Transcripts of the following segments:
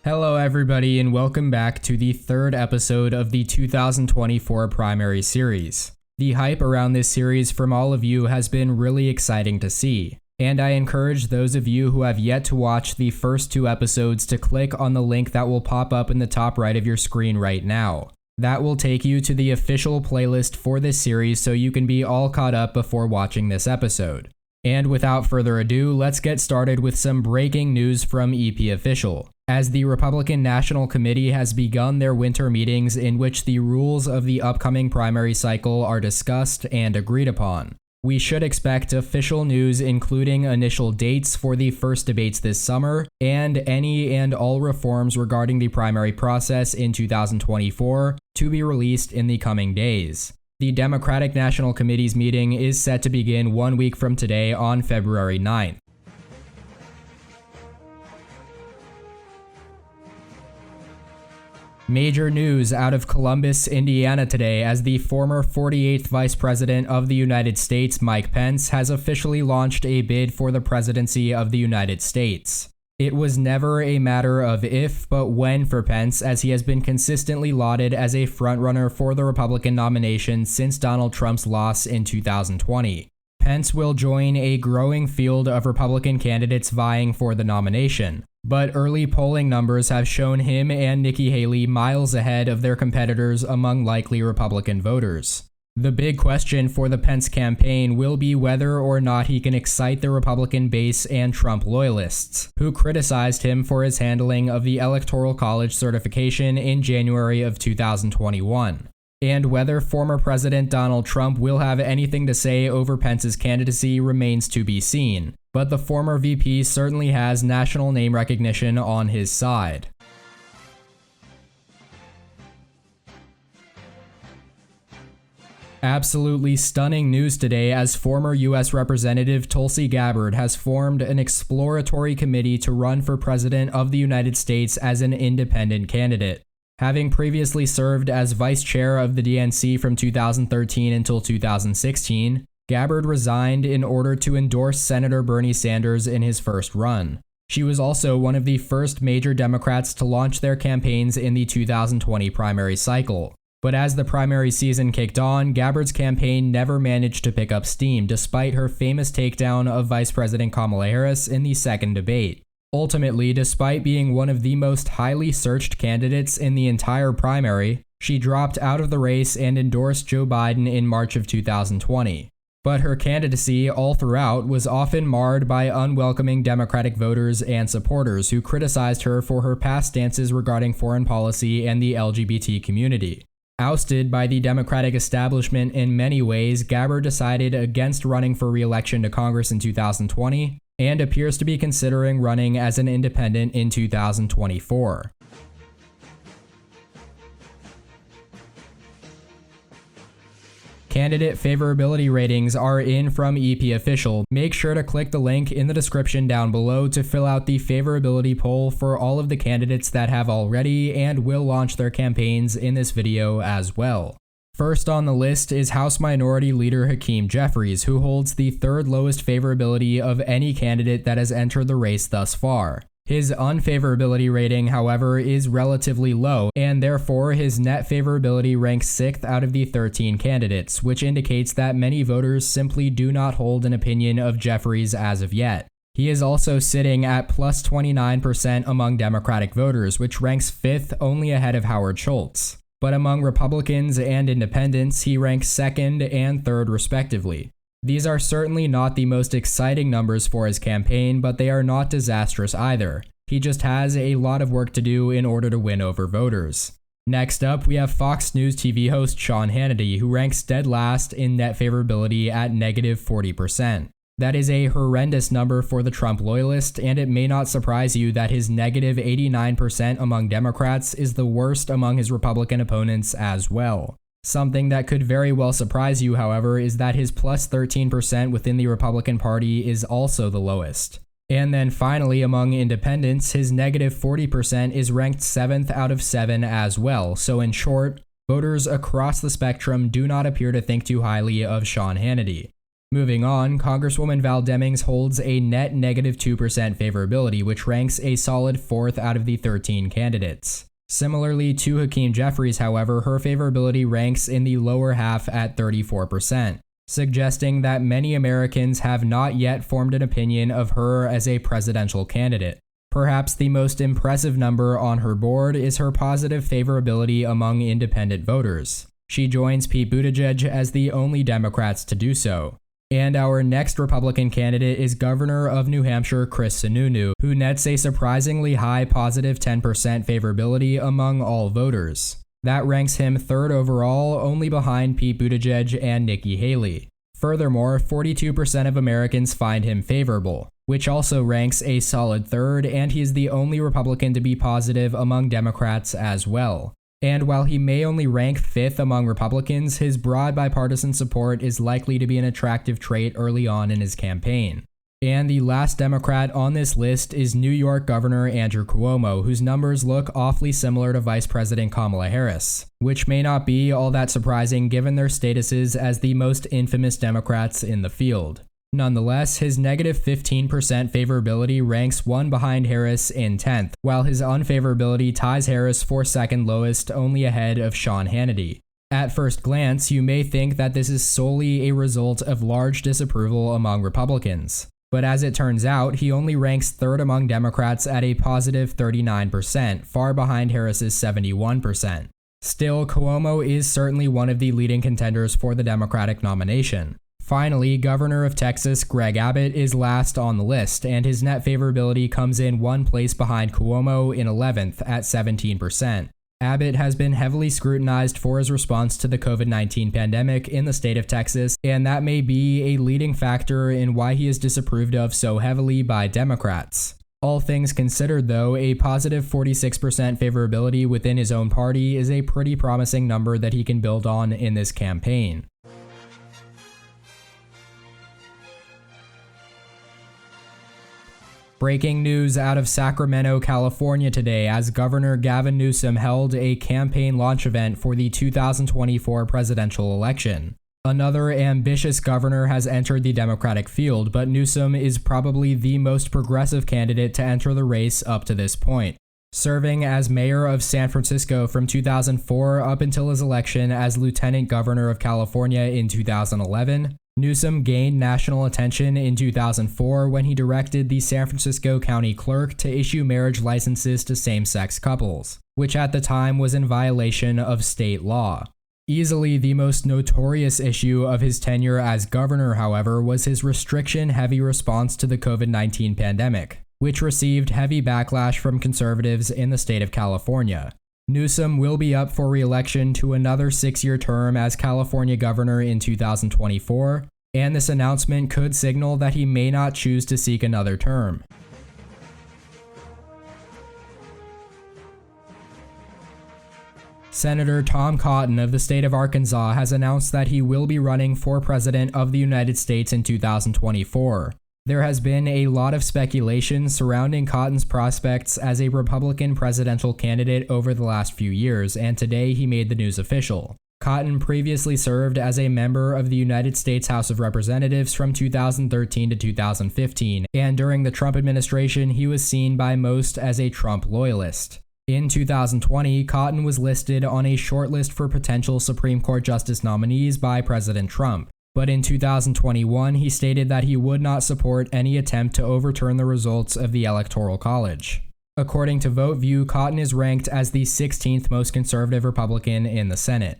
Hello everybody and welcome back to the third episode of the 2024 primary series. The hype around this series from all of you has been really exciting to see, and I encourage those of you who have yet to watch the first two episodes to click on the link that will pop up in the top right of your screen right now. That will take you to the official playlist for this series so you can be all caught up before watching this episode. And without further ado, let's get started with some breaking news from EP Official, as the Republican National Committee has begun their winter meetings in which the rules of the upcoming primary cycle are discussed and agreed upon. We should expect official news including initial dates for the first debates this summer, and any and all reforms regarding the primary process in 2024 to be released in the coming days. The Democratic National Committee's meeting is set to begin 1 week from today on February 9th. Major news out of Columbus, Indiana today, as the former 48th Vice President of the United States, Mike Pence, has officially launched a bid for the presidency of the United States. It was never a matter of if, but when for Pence, as he has been consistently lauded as a frontrunner for the Republican nomination since Donald Trump's loss in 2020. Pence will join a growing field of Republican candidates vying for the nomination, but early polling numbers have shown him and Nikki Haley miles ahead of their competitors among likely Republican voters. The big question for the Pence campaign will be whether or not he can excite the Republican base and Trump loyalists, who criticized him for his handling of the Electoral College certification in January of 2021. And whether former President Donald Trump will have anything to say over Pence's candidacy remains to be seen, but the former VP certainly has national name recognition on his side. Absolutely stunning news today, as former U.S. Representative Tulsi Gabbard has formed an exploratory committee to run for President of the United States as an independent candidate. Having previously served as vice chair of the DNC from 2013 until 2016, Gabbard resigned in order to endorse Senator Bernie Sanders in his first run. She was also one of the first major Democrats to launch their campaigns in the 2020 primary cycle. But as the primary season kicked on, Gabbard's campaign never managed to pick up steam despite her famous takedown of Vice President Kamala Harris in the second debate. Ultimately, despite being one of the most highly searched candidates in the entire primary, she dropped out of the race and endorsed Joe Biden in March of 2020. But her candidacy all throughout was often marred by unwelcoming Democratic voters and supporters who criticized her for her past stances regarding foreign policy and the LGBT community. Ousted by the Democratic establishment in many ways, Gabbard decided against running for re-election to Congress in 2020 and appears to be considering running as an independent in 2024. Candidate favorability ratings are in from EP Official. Make sure to click the link in the description down below to fill out the favorability poll for all of the candidates that have already and will launch their campaigns in this video as well. First on the list is House Minority Leader Hakeem Jeffries, who holds the third lowest favorability of any candidate that has entered the race thus far. His unfavorability rating, however, is relatively low, and therefore his net favorability ranks 6th out of the 13 candidates, which indicates that many voters simply do not hold an opinion of Jeffries as of yet. He is also sitting at plus 29% among Democratic voters, which ranks 5th only ahead of Howard Schultz. But among Republicans and independents, he ranks 2nd and 3rd respectively. These are certainly not the most exciting numbers for his campaign, but they are not disastrous either. He just has a lot of work to do in order to win over voters. Next up, we have Fox News TV host Sean Hannity, who ranks dead last in net favorability at negative 40%. That is a horrendous number for the Trump loyalist, and it may not surprise you that his negative 89% among Democrats is the worst among his Republican opponents as well. Something that could very well surprise you, however, is that his plus 13% within the Republican Party is also the lowest. And then finally, among independents, his negative 40% is ranked 7th out of 7 as well. So in short, voters across the spectrum do not appear to think too highly of Sean Hannity. Moving on, Congresswoman Val Demings holds a net negative 2% favorability, which ranks a solid 4th out of the 13 candidates. Similarly to Hakeem Jeffries, however, her favorability ranks in the lower half at 34%, suggesting that many Americans have not yet formed an opinion of her as a presidential candidate. Perhaps the most impressive number on her board is her positive favorability among independent voters. She joins Pete Buttigieg as the only Democrats to do so. And our next Republican candidate is Governor of New Hampshire Chris Sununu, who nets a surprisingly high positive 10% favorability among all voters. That ranks him 3rd overall, only behind Pete Buttigieg and Nikki Haley. Furthermore, 42% of Americans find him favorable, which also ranks a solid 3rd, and he is the only Republican to be positive among Democrats as well. And while he may only rank 5th among Republicans, his broad bipartisan support is likely to be an attractive trait early on in his campaign. And the last Democrat on this list is New York Governor Andrew Cuomo, whose numbers look awfully similar to Vice President Kamala Harris, which may not be all that surprising given their statuses as the most infamous Democrats in the field. Nonetheless, his negative 15% favorability ranks one behind Harris in 10th, while his unfavorability ties Harris for second lowest, only ahead of Sean Hannity. At first glance, you may think that this is solely a result of large disapproval among Republicans. But as it turns out, he only ranks 3rd among Democrats at a positive 39%, far behind Harris's 71%. Still, Cuomo is certainly one of the leading contenders for the Democratic nomination. Finally, Governor of Texas Greg Abbott is last on the list, and his net favorability comes in one place behind Cuomo in 11th at 17%. Abbott has been heavily scrutinized for his response to the COVID-19 pandemic in the state of Texas, and that may be a leading factor in why he is disapproved of so heavily by Democrats. All things considered, though, a positive 46% favorability within his own party is a pretty promising number that he can build on in this campaign. Breaking news out of Sacramento, California today, as Governor Gavin Newsom held a campaign launch event for the 2024 presidential election. Another ambitious governor has entered the Democratic field, but Newsom is probably the most progressive candidate to enter the race up to this point. Serving as mayor of San Francisco from 2004 up until his election as lieutenant governor of California in 2011, Newsom gained national attention in 2004 when he directed the San Francisco County Clerk to issue marriage licenses to same-sex couples, which at the time was in violation of state law. Easily the most notorious issue of his tenure as governor, however, was his restriction-heavy response to the COVID-19 pandemic, which received heavy backlash from conservatives in the state of California. Newsom will be up for re-election to another 6-year term as California governor in 2024, and this announcement could signal that he may not choose to seek another term. Senator Tom Cotton of the state of Arkansas has announced that he will be running for president of the United States in 2024. There has been a lot of speculation surrounding Cotton's prospects as a Republican presidential candidate over the last few years, and today he made the news official. Cotton previously served as a member of the United States House of Representatives from 2013 to 2015, and during the Trump administration, he was seen by most as a Trump loyalist. In 2020, Cotton was listed on a shortlist for potential Supreme Court justice nominees by President Trump. But in 2021, he stated that he would not support any attempt to overturn the results of the Electoral College. According to VoteView, Cotton is ranked as the 16th most conservative Republican in the Senate.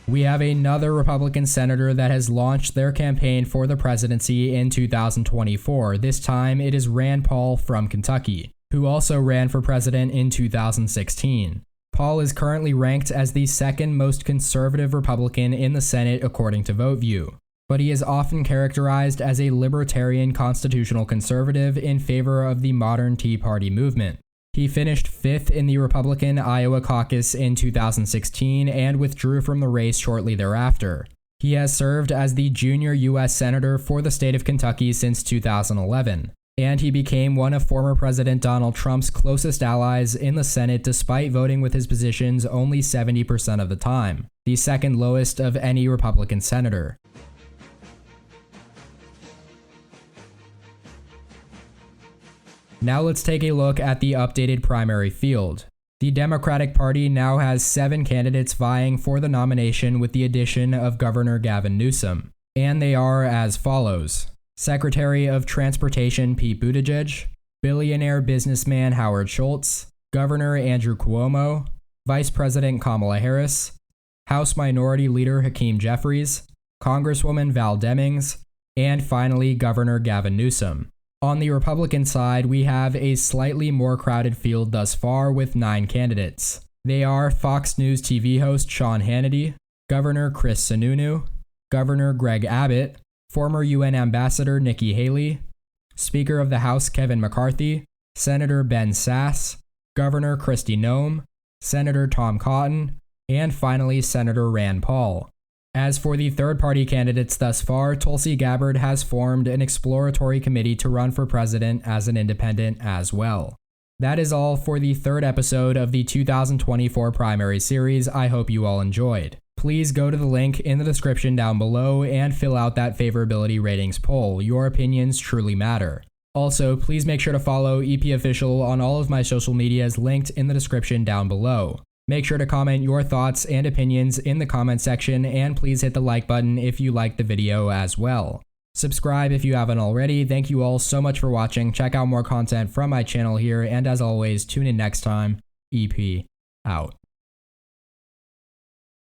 We have another Republican senator that has launched their campaign for the presidency in 2024. This time, it is Rand Paul from Kentucky, who also ran for president in 2016. Paul is currently ranked as the second most conservative Republican in the Senate according to VoteView, but he is often characterized as a libertarian constitutional conservative in favor of the modern Tea Party movement. He finished 5th in the Republican Iowa caucus in 2016 and withdrew from the race shortly thereafter. He has served as the junior U.S. Senator for the state of Kentucky since 2011. and he became one of former President Donald Trump's closest allies in the Senate despite voting with his positions only 70% of the time, the second lowest of any Republican senator. Now let's take a look at the updated primary field. The Democratic Party now has 7 candidates vying for the nomination with the addition of Governor Gavin Newsom, and they are as follows: Secretary of Transportation Pete Buttigieg, billionaire businessman Howard Schultz, Governor Andrew Cuomo, Vice President Kamala Harris, House Minority Leader Hakeem Jeffries, Congresswoman Val Demings, and finally Governor Gavin Newsom. On the Republican side, we have a slightly more crowded field thus far with 9 candidates. They are Fox News TV host Sean Hannity, Governor Chris Sununu, Governor Greg Abbott, former UN Ambassador Nikki Haley, Speaker of the House Kevin McCarthy, Senator Ben Sasse, Governor Kristi Noem, Senator Tom Cotton, and finally Senator Rand Paul. As for the third-party candidates thus far, Tulsi Gabbard has formed an exploratory committee to run for president as an independent as well. That is all for the 3rd episode of the 2024 primary series. I hope you all enjoyed. Please go to the link in the description down below and fill out that favorability ratings poll. Your opinions truly matter. Also, please make sure to follow EP Official on all of my social medias linked in the description down below. Make sure to comment your thoughts and opinions in the comment section, and please hit the like button if you liked the video as well. Subscribe if you haven't already. Thank you all so much for watching. Check out more content from my channel here, and as always, tune in next time. EP out.